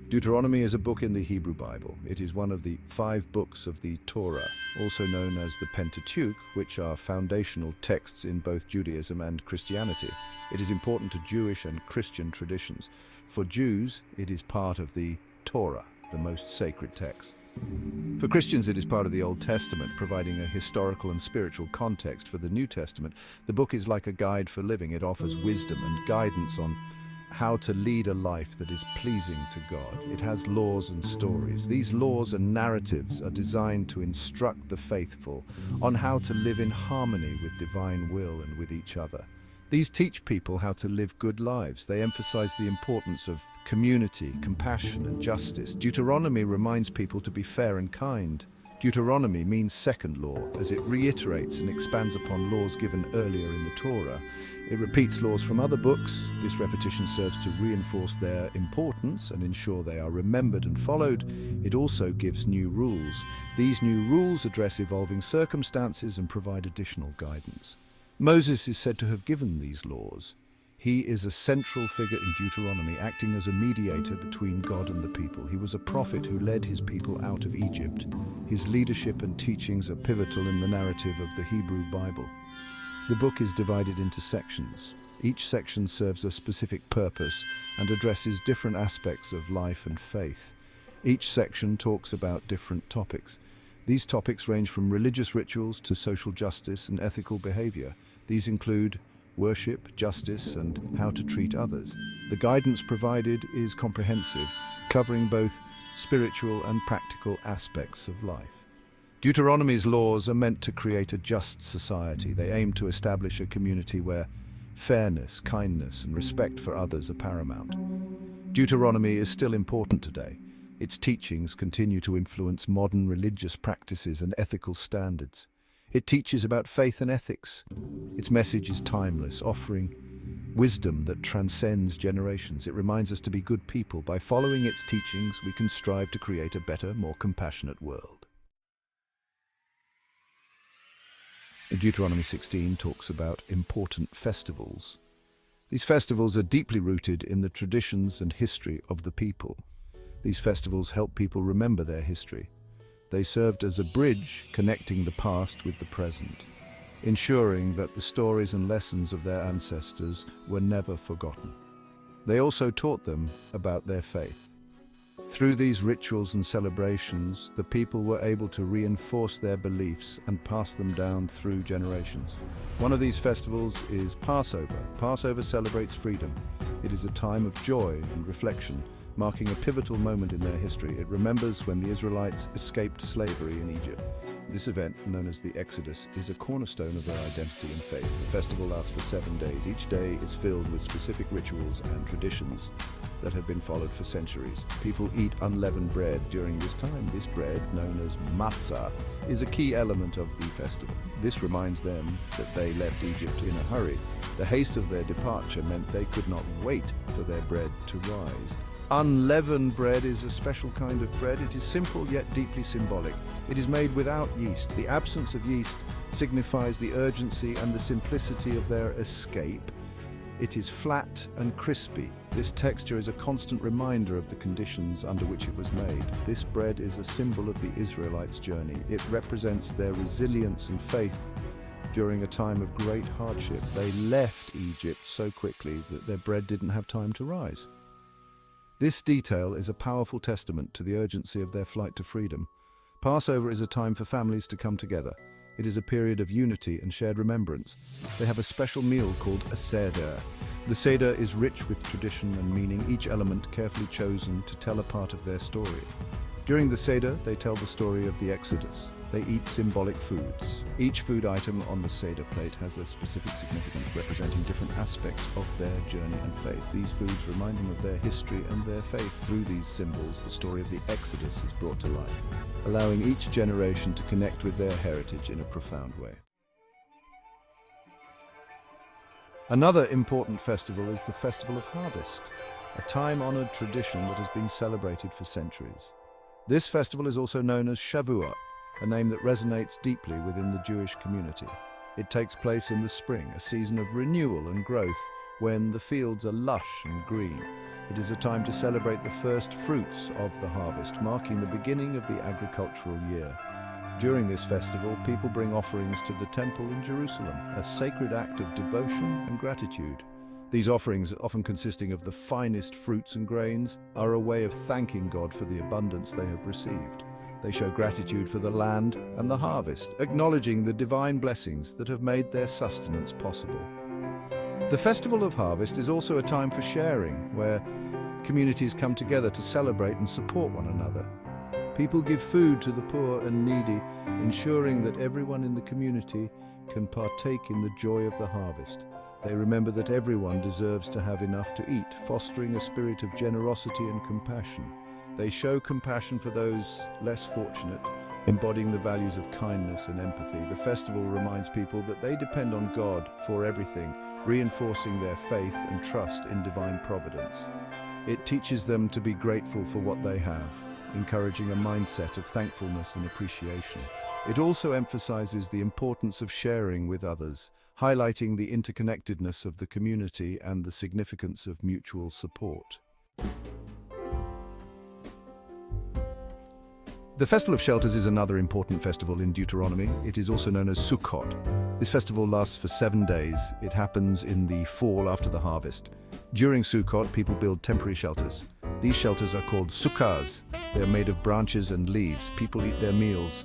Deuteronomy is a book in the Hebrew Bible. It is one of the 5 books of the Torah, also known as the Pentateuch, which are foundational texts in both Judaism and Christianity. It is important to Jewish and Christian traditions. For Jews, it is part of the Torah, the most sacred text. For Christians, it is part of the Old Testament, providing a historical and spiritual context for the New Testament. The book is like a guide for living. It offers wisdom and guidance on how to lead a life that is pleasing to God. It has laws and stories. These laws and narratives are designed to instruct the faithful on how to live in harmony with divine will and with each other. These teach people how to live good lives. They emphasize the importance of community, compassion, and justice. Deuteronomy reminds people to be fair and kind. Deuteronomy means second law, as it reiterates and expands upon laws given earlier in the Torah. It repeats laws from other books. This repetition serves to reinforce their importance and ensure they are remembered and followed. It also gives new rules. These new rules address evolving circumstances and provide additional guidance. Moses is said to have given these laws. He is a central figure in Deuteronomy, acting as a mediator between God and the people. He was a prophet who led his people out of Egypt. His leadership and teachings are pivotal in the narrative of the Hebrew Bible. The book is divided into sections. Each section serves a specific purpose and addresses different aspects of life and faith. Each section talks about different topics. These topics range from religious rituals to social justice and ethical behavior. These include worship, justice, and how to treat others. The guidance provided is comprehensive, covering both spiritual and practical aspects of life. Deuteronomy's laws are meant to create a just society. They aim to establish a community where fairness, kindness, and respect for others are paramount. Deuteronomy is still important today. Its teachings continue to influence modern religious practices and ethical standards. It teaches about faith and ethics. Its message is timeless, offering wisdom that transcends generations. It reminds us to be good people. By following its teachings, we can strive to create a better, more compassionate world. Deuteronomy 16 talks about important festivals. These festivals are deeply rooted in the traditions and history of the people. These festivals help people remember their history. They served as a bridge connecting the past with the present, ensuring that the stories and lessons of their ancestors were never forgotten. They also taught them about their faith. Through these rituals and celebrations, the people were able to reinforce their beliefs and pass them down through generations. One of these festivals is Passover. Passover celebrates freedom. It is a time of joy and reflection, marking a pivotal moment in their history. It remembers when the Israelites escaped slavery in Egypt. This event, known as the Exodus, is a cornerstone of their identity and faith. The festival lasts for 7 days. Each day is filled with specific rituals and traditions that have been followed for centuries. People eat unleavened bread during this time. This bread, known as matzah, is a key element of the festival. This reminds them that they left Egypt in a hurry. The haste of their departure meant they could not wait for their bread to rise. Unleavened bread is a special kind of bread. It is simple yet deeply symbolic. It is made without yeast. The absence of yeast signifies the urgency and the simplicity of their escape. It is flat and crispy. This texture is a constant reminder of the conditions under which it was made. This bread is a symbol of the Israelites' journey. It represents their resilience and faith during a time of great hardship. They left Egypt so quickly that their bread didn't have time to rise. This detail is a powerful testament to the urgency of their flight to freedom. Passover is a time for families to come together. It is a period of unity and shared remembrance. They have a special meal called a seder. The seder is rich with tradition and meaning, each element carefully chosen to tell a part of their story. During the seder, they tell the story of the Exodus. They eat symbolic foods. Each food item on the Seder plate has a specific significance representing different aspects of their journey and faith. These foods remind them of their history and their faith. Through these symbols, the story of the Exodus is brought to life, allowing each generation to connect with their heritage in a profound way. Another important festival is the Festival of Harvest, a time-honored tradition that has been celebrated for centuries. This festival is also known as Shavuot, a name that resonates deeply within the Jewish community. It takes place in the spring, a season of renewal and growth when the fields are lush and green. It is a time to celebrate the first fruits of the harvest, marking the beginning of the agricultural year. During this festival, people bring offerings to the temple in Jerusalem, a sacred act of devotion and gratitude. These offerings, often consisting of the finest fruits and grains, are a way of thanking God for the abundance they have received. They show gratitude for the land and the harvest, acknowledging the divine blessings that have made their sustenance possible. The Festival of Harvest is also a time for sharing, where communities come together to celebrate and support one another. People give food to the poor and needy, ensuring that everyone in the community can partake in the joy of the harvest. They remember that everyone deserves to have enough to eat, fostering a spirit of generosity and compassion. They show compassion for those less fortunate, embodying the values of kindness and empathy. The festival reminds people that they depend on God for everything, reinforcing their faith and trust in divine providence. It teaches them to be grateful for what they have, encouraging a mindset of thankfulness and appreciation. It also emphasizes the importance of sharing with others, highlighting the interconnectedness of the community and the significance of mutual support. The Festival of Shelters is another important festival in Deuteronomy. It is also known as Sukkot. This festival lasts for 7 days. It happens in the fall after the harvest. During Sukkot, people build temporary shelters. These shelters are called sukkahs. They are made of branches and leaves. People eat their meals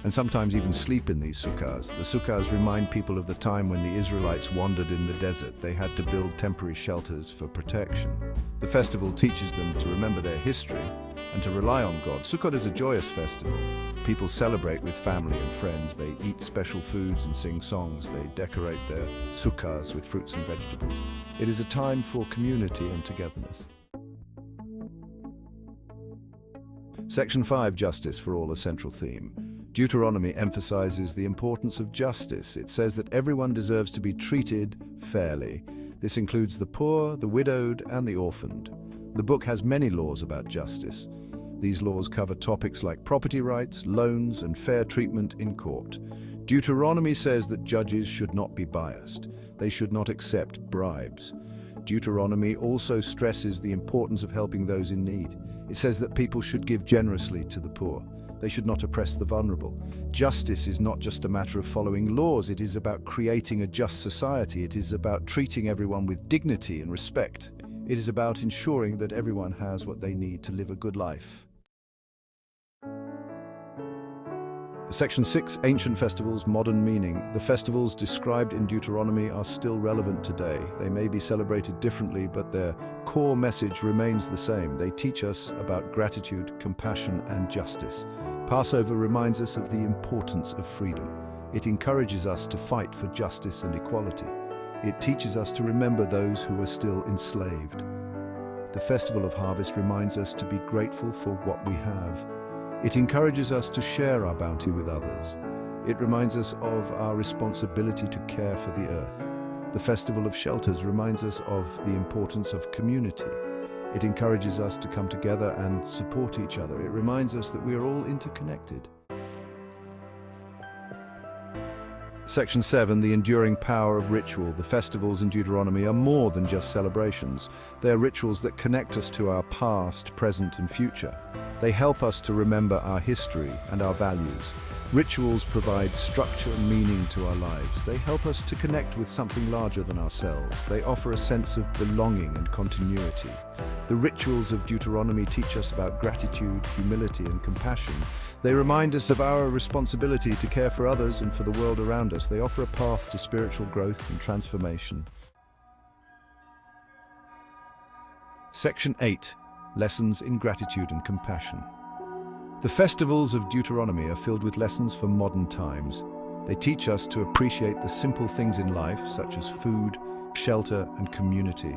and sometimes even sleep in these sukkahs. The sukkahs remind people of the time when the Israelites wandered in the desert. They had to build temporary shelters for protection. The festival teaches them to remember their history and to rely on God. Sukkot is a joyous festival. People celebrate with family and friends. They eat special foods and sing songs. They decorate their sukkahs with fruits and vegetables. It is a time for community and togetherness. Section 5, Justice for All, a central theme. Deuteronomy emphasizes the importance of justice. It says that everyone deserves to be treated fairly. This includes the poor, the widowed, and the orphaned. The book has many laws about justice. These laws cover topics like property rights, loans, and fair treatment in court. Deuteronomy says that judges should not be biased. They should not accept bribes. Deuteronomy also stresses the importance of helping those in need. It says that people should give generously to the poor. They should not oppress the vulnerable. Justice is not just a matter of following laws. It is about creating a just society. It is about treating everyone with dignity and respect. It is about ensuring that everyone has what they need to live a good life. Section 6, Ancient Festivals, Modern Meaning. The festivals described in Deuteronomy are still relevant today. They may be celebrated differently, but their core message remains the same. They teach us about gratitude, compassion, and justice. Passover reminds us of the importance of freedom. It encourages us to fight for justice and equality. It teaches us to remember those who are still enslaved. The Festival of Harvest reminds us to be grateful for what we have. It encourages us to share our bounty with others. It reminds us of our responsibility to care for the earth. The Festival of Shelters reminds us of the importance of community. It encourages us to come together and support each other. It reminds us that we are all interconnected. Section 7, the enduring power of ritual. The festivals in Deuteronomy are more than just celebrations. They are rituals that connect us to our past, present, and future. They help us to remember our history and our values. Rituals provide structure and meaning to our lives. They help us to connect with something larger than ourselves. They offer a sense of belonging and continuity. The rituals of Deuteronomy teach us about gratitude, humility, and compassion. They remind us of our responsibility to care for others and for the world around us. They offer a path to spiritual growth and transformation. Section 8, Lessons in Gratitude and Compassion. The festivals of Deuteronomy are filled with lessons for modern times. They teach us to appreciate the simple things in life, such as food, shelter, and community.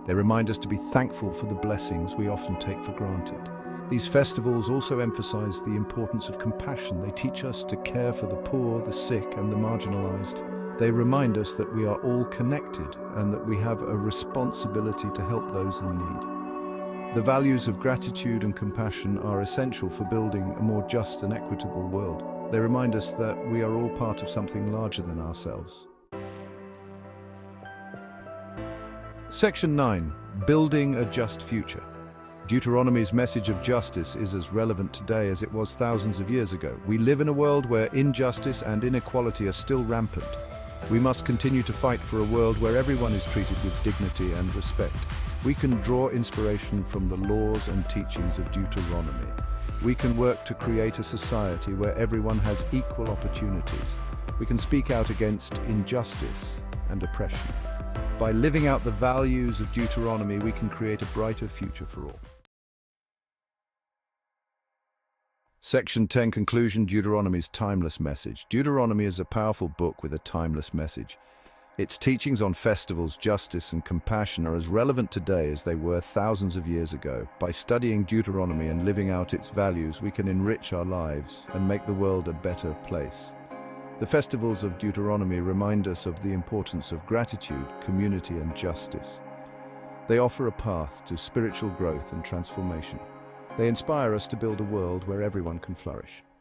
They remind us to be thankful for the blessings we often take for granted. These festivals also emphasize the importance of compassion. They teach us to care for the poor, the sick, and the marginalized. They remind us that we are all connected and that we have a responsibility to help those in need. The values of gratitude and compassion are essential for building a more just and equitable world. They remind us that we are all part of something larger than ourselves. Section 9. Building a just future. Deuteronomy's message of justice is as relevant today as it was thousands of years ago. We live in a world where injustice and inequality are still rampant. We must continue to fight for a world where everyone is treated with dignity and respect. We can draw inspiration from the laws and teachings of Deuteronomy. We can work to create a society where everyone has equal opportunities. We can speak out against injustice and oppression. By living out the values of Deuteronomy, we can create a brighter future for all. Section 10. Conclusion. Deuteronomy's timeless message. Deuteronomy is a powerful book with a timeless message. Its teachings on festivals, justice, and compassion are as relevant today as they were thousands of years ago. By studying Deuteronomy and living out its values, we can enrich our lives and make the world a better place. The festivals of Deuteronomy remind us of the importance of gratitude, community, and justice. They offer a path to spiritual growth and transformation. They inspire us to build a world where everyone can flourish.